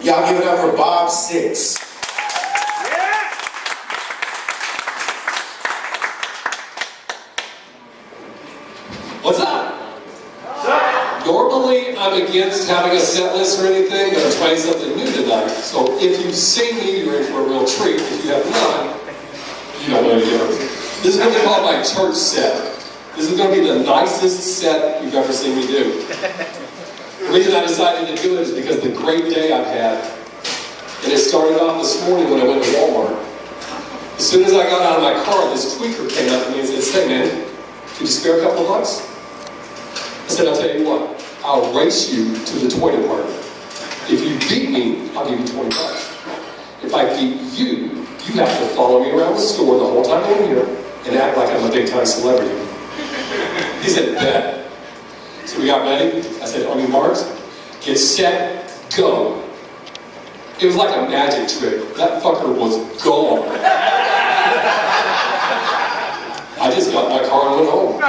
Y'all give it up for Bobb Sixx. What's up? Normally, I'm against having a set list or anything, but I'm trying something new tonight. So if you've seen me, you're in for a real treat. If you have not, you don't know yet. This is going to be called my church set. This is going to be the nicest set you've ever seen me do. The reason I decided to do it is because of the great day I've had. And it started off this morning when I went to Walmart. As soon as I got out of my car, this tweaker came up to me and said, "Hey man, could you spare a couple of bucks?" I said, "I'll tell you what, I'll race you to the toy department. If you beat me, I'll give you 20 bucks. If I beat you, you have to follow me around the store the whole time I'm here and act like I'm a big time celebrity." He said, "Bet." So we got ready. I said, "On your marks, get set, go." It was like a magic trick. That fucker was gone. I just got in my car and went home.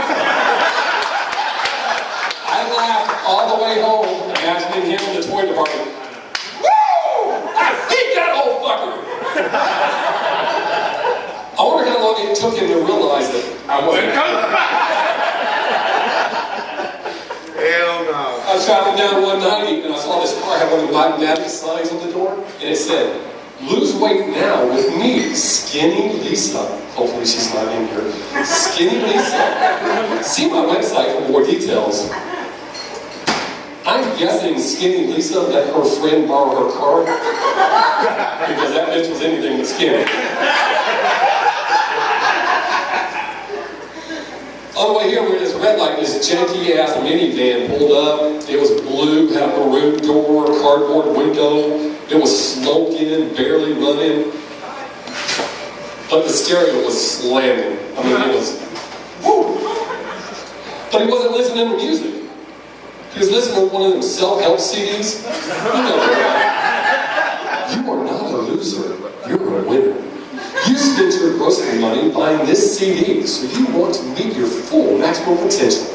I laughed all the way home, imagining him in the toy department. Woo! Beat that old fucker! I wonder how long it took him to realize that I wasn't coming back. Hell no. I was traveling down 190 and I saw this car have one of the automatic signs on the door, and it said, "Lose weight now with me, Skinny Lisa." Hopefully she's not in here. Skinny Lisa. See my website for more details. I'm guessing Skinny Lisa let her friend borrow her car because that bitch was anything but skinny. On the way here, we were in this red light, this janky-ass minivan pulled up. It was blue, had a maroon door, cardboard window. It was smoking, barely running. But the stereo was slamming. I mean, it was, woo! But he wasn't listening to music. He was listening to one of them self-help CDs. You know, you are not a loser, you're a winner. You spent your grocery money buying this CD, so you want to meet your full maximum potential.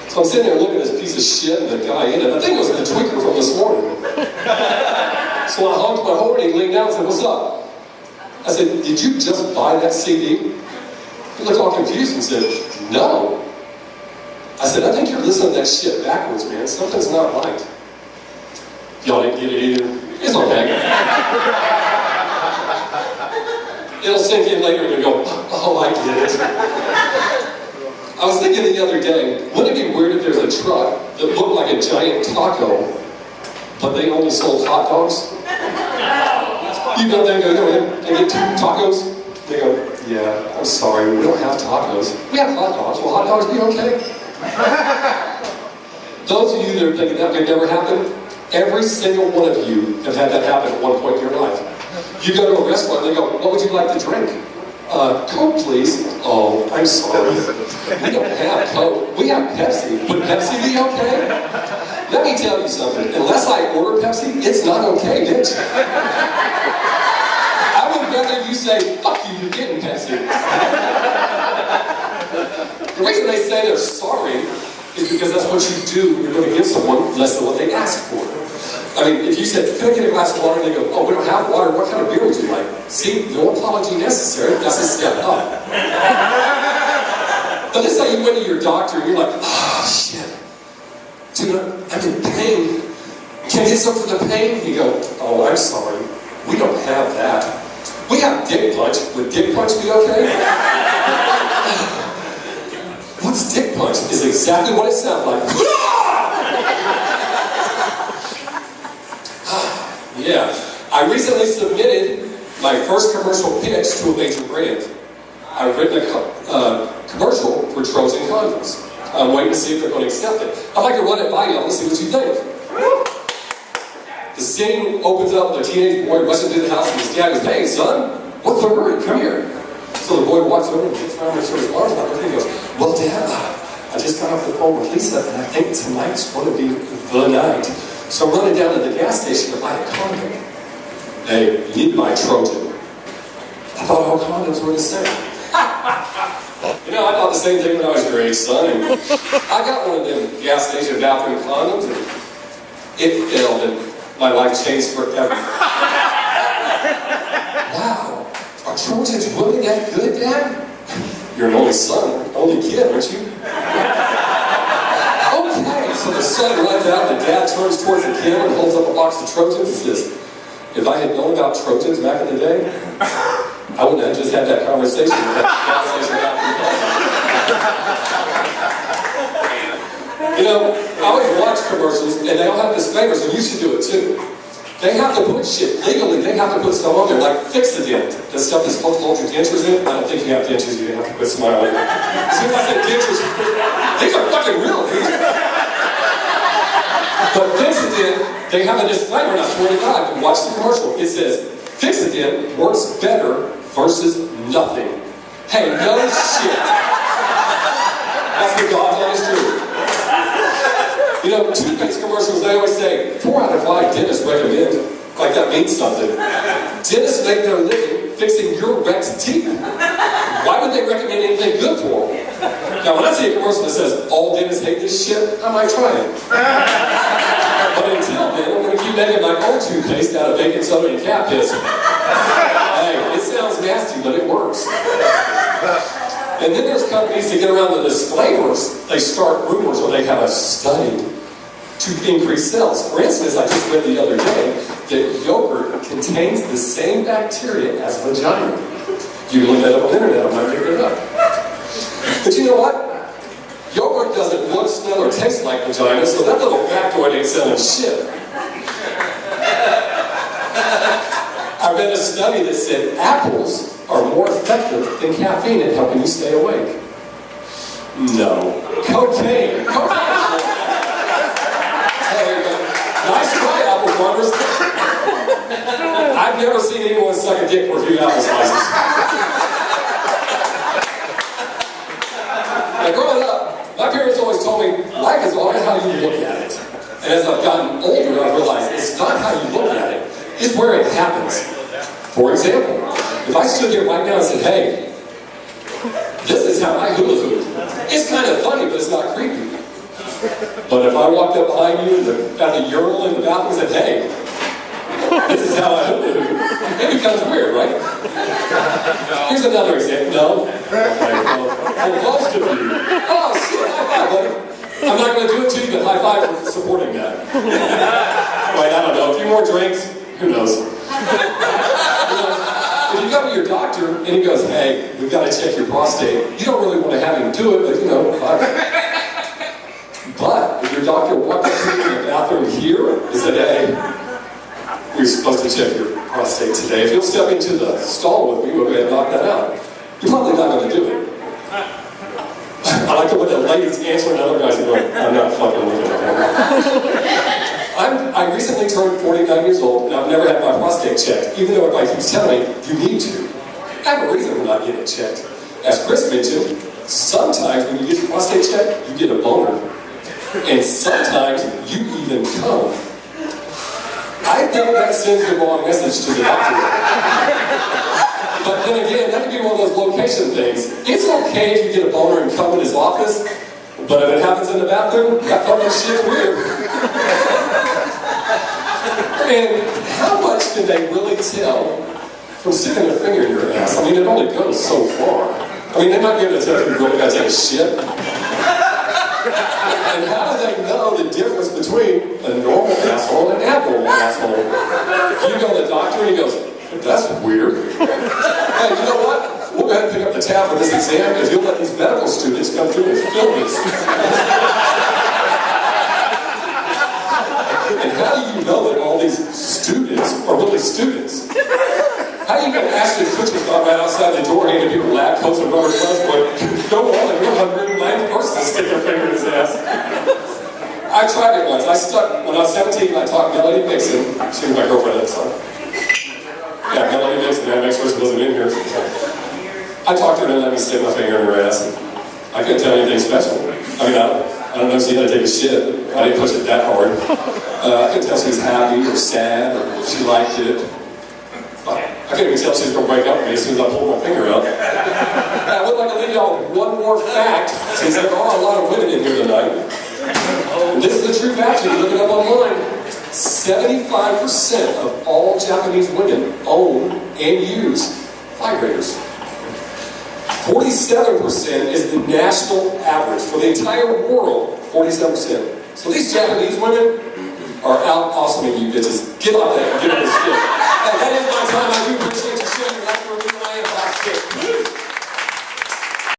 So I'm sitting there looking at this piece of shit and the guy in it. I think it was the tweaker from this morning. So I honked my horn and he leaned down and said, "What's up?" I said, "Did you just buy that CD?" He looked all confused and said, "No." I said, "I think you're listening to that shit backwards, man. Something's not right." Y'all didn't get it either. It's okay. It'll sink in later and you'll go, "Oh, I get it." I was thinking the other day, wouldn't it be weird if there's a truck that looked like a giant taco, but they only sold hot dogs? You go there and go in and get 2 tacos. They go, "Yeah, I'm sorry, we don't have tacos. We have hot dogs. Will hot dogs be okay?" Those of you that are thinking that may never happen, every single one of you have had that happen at one point in your life. You go to a restaurant and they go, "What would you like to drink?" "Coke, please." "Oh, I'm sorry. We don't have Coke. We have Pepsi. Would Pepsi be okay?" Let me tell you something. Unless I order Pepsi, it's not okay, bitch. I would rather you say, "Fuck you, you're getting Pepsi." The reason they say they're sorry is because that's what you do when you're going to give someone less than what they asked for. I mean, if you said, "Can I get a glass of water?" and they go, "Oh, we don't have water. What kind of beer would you like?" See, no apology necessary. That's a step up. But let's say you went to your doctor and you're like, "Oh, shit. Dude, I'm in pain. Can I get some for the pain?" You go, "Oh, I'm sorry. We don't have that. We have Dick Punch. Would Dick Punch be okay?" What's Dick Punch? Is exactly what it sounds like. Yeah, I recently submitted my first commercial pitch to a major brand. I've written a commercial for Trojan condoms. I'm waiting to see if they're going to accept it. I'd like to run it by y'all and see what you think. The scene opens up with a teenage boy rushing through the house and his dad goes, "Hey son, what's the hurry? Come here." So the boy walks over and gets around and shows his arms out and he goes, "Well, Dad, I just got off the phone with Lisa and I think tonight's going to be the night. So I'm running down to the gas station to buy a condom." "Hey, you need to buy Trojan." "I thought all condoms were the same." You know, I thought the same thing when I was your age, son. And I got one of them gas station bathroom condoms and it failed. And My life changed forever. Wow, are Trojans really that good, Dad? You're an only son, only kid, aren't you? Okay, so the son runs out, the dad turns towards the kid and holds up a box of Trojans and says, if I had known about Trojans back in the day, I wouldn't have just had that conversation with that conversation after the You know, I always watch commercials, and they all have disclaimers, and you should do it too. They have to put shit, legally, they have to put stuff on there, like Fix-A-Dent. The stuff that's supposed to hold your dentures in. I don't think you have dentures, you have to quit smiling. As soon as I said dentures, these are fucking real, dude. But Fix-A-Dent, they have a disclaimer, and I swear to God, watch the commercial. It says, Fix-A-Dent works better versus nothing. Hey, no shit. That's the God's honest truth. You know, toothpaste commercials, they always say, 4 out of 5 dentists recommend, like that means something. Dentists make their living fixing your wrecked teeth. Why would they recommend anything good for them? Now, when I see a commercial that says, all dentists hate this shit, I might try it. But until then, I'm going to keep making my own toothpaste out of baking soda and cat piss. Hey, it sounds nasty, but it works. And then there's companies to get around the disclaimers. They start rumors or they have a study to increase sales. For instance, I just read the other day that yogurt contains the same bacteria as vagina. You can look that up on the internet, I might pick it up. But you know what? Yogurt doesn't look, smell, or taste like vagina, so that little factoid ain't selling shit. I read a study that said apples are more effective than caffeine at helping you stay awake. No. Cocaine. Hey, nice try, apple farmers. I've never seen anyone suck a dick for a few apple slices. Now, growing up, my parents always told me, life is all how you look at it. And as I've gotten older, I realized it's not how you look at it, it's where it happens. For example, if I stood here right now and said, hey, this is how I hula hoop, it's kind of funny, but it's not creepy. But if I walked up behind you at the urinal in the bathroom and said, hey, this is how I hula hoop, it becomes weird, right? Here's another example. No? Okay, well, for most of you, oh, shit, high five, buddy. I'm not going to do it to you, but high five for supporting that. Wait, I don't know, a few more drinks, who knows? If you go to your doctor and he goes, hey, we've got to check your prostate, you don't really want to have him do it, but you know, but if your doctor walked up to you in the bathroom here and said, hey, we're supposed to check your prostate today. If you'll step into the stall with me, we'll go ahead and knock that out. You're probably not going to do it. I like it when the ladies answering other guys and going, I'm not fucking looking at him. I recently turned 49 years old and I've never had my prostate checked, even though everybody keeps telling me, you need to. I have a reason for not getting it checked. As Chris mentioned, sometimes when you get your prostate checked, you get a boner. And sometimes you even come. I think that sends the wrong message to the doctor. But then again, that could be one of those location things. It's okay if you get a boner and come in his office, but if it happens in the bathroom, that fucking shit's weird. And how much can they really tell from sticking their finger in your ass? I mean, it only goes so far. I mean, they might be able to tell if you really got to take a shit. And how do they know the difference between a normal asshole and an abnormal asshole? You go to the doctor and he goes, that's weird. Hey, you know what? We'll go ahead and pick up the tab for this exam because you'll let these medical students come through and fill this. And how do you know that all these students are really students? How are you going to ask the Cookie Club right outside the door, handing people lab coats and rubber gloves, going, go on, you're 109th person to stick their finger in his ass? I tried it once. When I was 17, I taught Melody Nixon. She was my girlfriend at the time. Yeah, Melody Nixon, that next person wasn't in here. I talked to her and let me stick my finger in her ass. I couldn't tell anything special. I mean, I don't know if she had to take a shit. I didn't push it that hard. I couldn't tell if she was happy or sad or if she liked it. I couldn't even tell if she was going to break up with me as soon as I pulled my finger out. I would like to leave y'all with one more fact, since there are a lot of women in here tonight. And this is the true fact, you can look it up online. 75% of all Japanese women own and use vibrators. 47% is the national average for the entire world. 47%. So these Japanese women are out awesoming you bitches. Get on that. Get on this shit.